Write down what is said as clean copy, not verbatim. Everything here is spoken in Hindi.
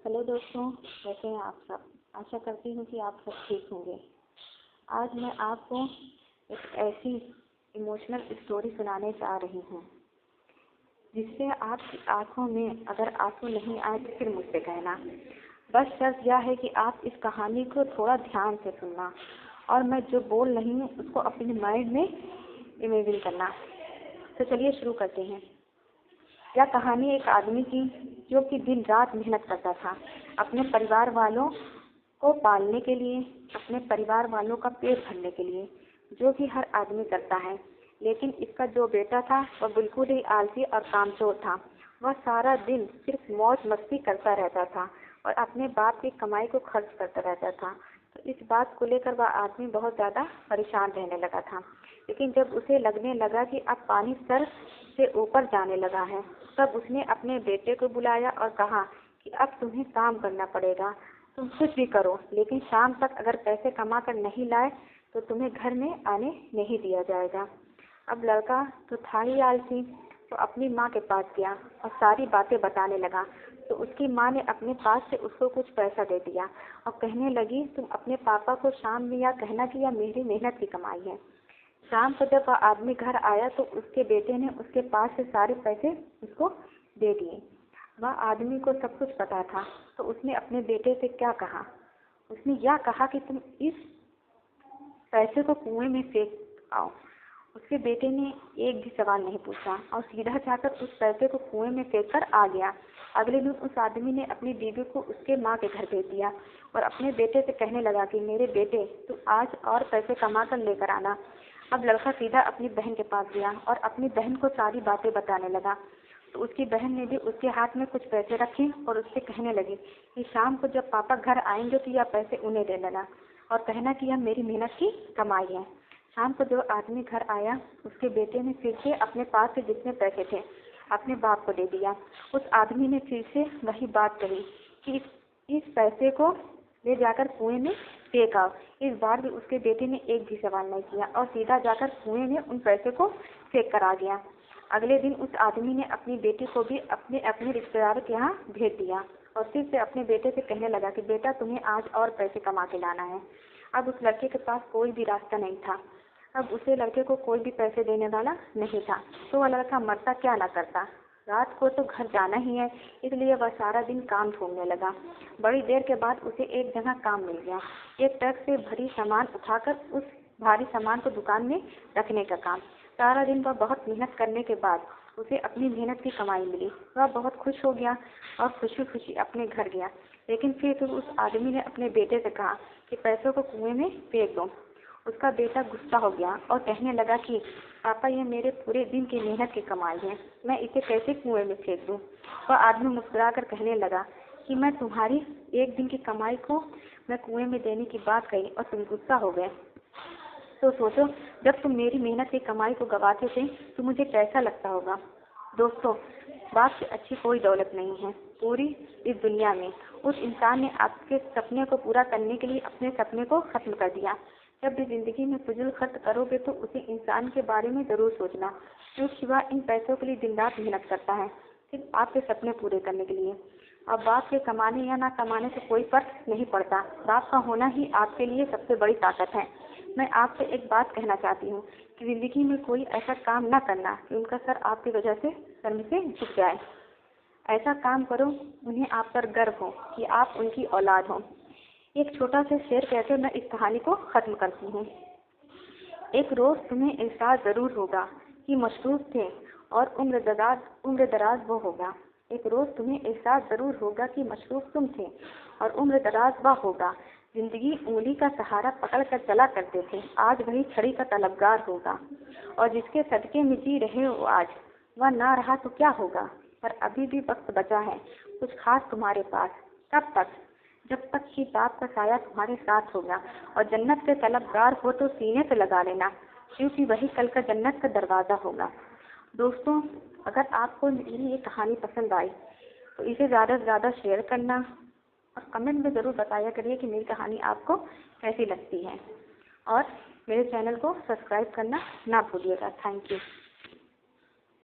हेलो दोस्तों, कैसे हैं आप सब। आशा करती हूँ कि आप सब ठीक होंगे। आज मैं आपको एक ऐसी इमोशनल स्टोरी सुनाने जा रही हूँ जिससे आपकी आंखों में अगर आंसू नहीं आए तो फिर मुझसे कहना। बस शर्त यह है कि आप इस कहानी को थोड़ा ध्यान से सुनना और मैं जो बोल रही हूँ उसको अपने माइंड में इमेजिन करना। तो चलिए शुरू करते हैं। यह कहानी एक आदमी की जो कि दिन रात मेहनत करता था अपने परिवार वालों को पालने के लिए, अपने परिवार वालों का पेट भरने के लिए, जो कि हर आदमी करता है। लेकिन इसका जो बेटा था वह बिल्कुल ही आलसी और कामचोर था। वह सारा दिन सिर्फ मौज मस्ती करता रहता था और अपने बाप की कमाई को खर्च करता रहता था। तो इस बात को लेकर वह आदमी बहुत ज़्यादा परेशान रहने लगा था। लेकिन जब उसे लगने लगा कि अब पानी सर से ऊपर जाने लगा है, तब उसने अपने बेटे को बुलाया और कहा कि अब तुम्हें काम करना पड़ेगा। तुम कुछ भी करो, लेकिन शाम तक अगर पैसे कमा कर नहीं लाए तो तुम्हें घर में आने नहीं दिया जाएगा। अब लड़का तो था ही आलसी, तो अपनी माँ के पास गया और सारी बातें बताने लगा। तो उसकी माँ ने अपने पास से उसको कुछ पैसा दे दिया और कहने लगी, तुम अपने पापा को शाम में यह कहना कि यह मेरी मेहनत की कमाई है। शाम को जब वह आदमी घर आया तो उसके बेटे ने उसके पास से सारे पैसे उसको दे दिए। वह आदमी को सब कुछ पता था, तो उसने अपने बेटे से क्या कहा। उसने यह कहा कि तुम इस पैसे को कुएं में फेंक आओ। उसके बेटे ने एक भी सवाल नहीं पूछा और सीधा जाकर उस पैसे को कुएं में फेंक कर आ गया। अगले दिन उस आदमी ने अपनी बीवी को उसके माँ के घर भेज दिया और अपने बेटे से कहने लगा कि मेरे बेटे, तू आज और पैसे कमा कर लेकर आना। अब लड़का सीधा अपनी बहन के पास गया और अपनी बहन को सारी बातें बताने लगा। तो उसकी बहन ने भी उसके हाथ में कुछ पैसे रखे और उससे कहने लगी कि शाम को जब पापा घर आएंगे तो यह पैसे उन्हें दे देना और कहना कि यह मेरी मेहनत की कमाई है। शाम को जो आदमी घर आया, उसके बेटे ने फिर से अपने पास से जितने पैसे थे अपने बाप को दे दिया। उस आदमी ने फिर से वही बात कही कि इस पैसे को ले जाकर कुएं में फेंक आओ। इस बार भी उसके बेटे ने एक भी सवाल नहीं किया और सीधा जाकर कुएं में उन पैसे को फेंक कर आ गया। अगले दिन उस आदमी ने अपनी बेटी को भी अपने अपने रिश्तेदारों के यहाँ भेज दिया और फिर से अपने बेटे से कहने लगा कि बेटा, तुम्हें आज और पैसे कमा के लाना है। अब उस लड़के के पास कोई भी रास्ता नहीं था। अब उसे लड़के को कोई भी पैसे देने वाला नहीं था, तो वह लड़का मरता क्या ना करता। रात को तो घर जाना ही है, इसलिए वह सारा दिन काम ढूंढने लगा। बड़ी देर के बाद उसे एक जगह काम मिल गया, एक ट्रक से भरी सामान उठाकर उस भारी सामान को दुकान में रखने का काम। सारा दिन वह बहुत मेहनत करने के बाद उसे अपनी मेहनत की कमाई मिली। वह बहुत खुश हो गया और खुशी खुशी अपने घर गया। लेकिन फिर उस आदमी ने अपने बेटे से कहा कि पैसों को कुएं में फेंक दो। उसका बेटा गुस्सा हो गया और कहने लगा कि पापा, ये मेरे पूरे दिन की मेहनत की कमाई है, मैं इसे कैसे कुएं में फेंक दूं। वह आदमी मुस्कुराकर कहने लगा कि मैं तुम्हारी एक दिन की कमाई को मैं कुएं में देने की बात कही और तुम गुस्सा हो गए। तो सोचो, जब तुम मेरी मेहनत की कमाई को गवाते थे तो मुझे कैसा लगता होगा। दोस्तों, बाप से अच्छी कोई दौलत नहीं है पूरी इस दुनिया में। उस इंसान ने आपके सपने को पूरा करने के लिए अपने सपने को खत्म कर दिया। जब भी जिंदगी में फजूल खर्च करोगे तो उसी इंसान के बारे में जरूर सोचना, क्योंकि वह इन पैसों के लिए दिन रात मेहनत करता है सिर्फ आपके सपने पूरे करने के लिए। अब बाप के कमाने या ना कमाने से कोई फर्क नहीं पड़ता, बाप का होना ही आपके लिए सबसे बड़ी ताकत है। मैं आपसे एक बात कहना चाहती हूँ कि जिंदगी में कोई ऐसा काम न करना कि उनका सर आपकी वजह से शर्म से झुक जाए। ऐसा काम करो उन्हें आप पर गर्व हो कि आप उनकी औलाद हो। एक छोटा सा शेर कहकर मैं इस कहानी को खत्म करती हूँ। एक रोज तुम्हें एहसास जरूर होगा कि मशरूफ थे और उम्र दराज वो होगा। एक रोज तुम्हें एहसास जरूर होगा कि मशरूफ तुम थे और उम्र दराज वह होगा। जिंदगी उंगली का सहारा पकड़ कर चला करते थे, आज वही छड़ी का तलबगार होगा। और जिसके सदके में जी रहे हो आज, वह ना रहा तो क्या होगा। पर अभी भी वक्त बचा है कुछ खास तुम्हारे पास। कब तक? जब तक कि बाप का साया तुम्हारे साथ होगा। और जन्नत के तलबगार हो तो सीने से लगा लेना, क्योंकि वही कल का जन्नत का दरवाजा होगा। दोस्तों, अगर आपको मेरी ये कहानी पसंद आई तो इसे ज़्यादा से ज़्यादा शेयर करना और कमेंट में ज़रूर बताया करिए कि मेरी कहानी आपको कैसी लगती है। और मेरे चैनल को सब्सक्राइब करना ना भूलिएगा। Thank you.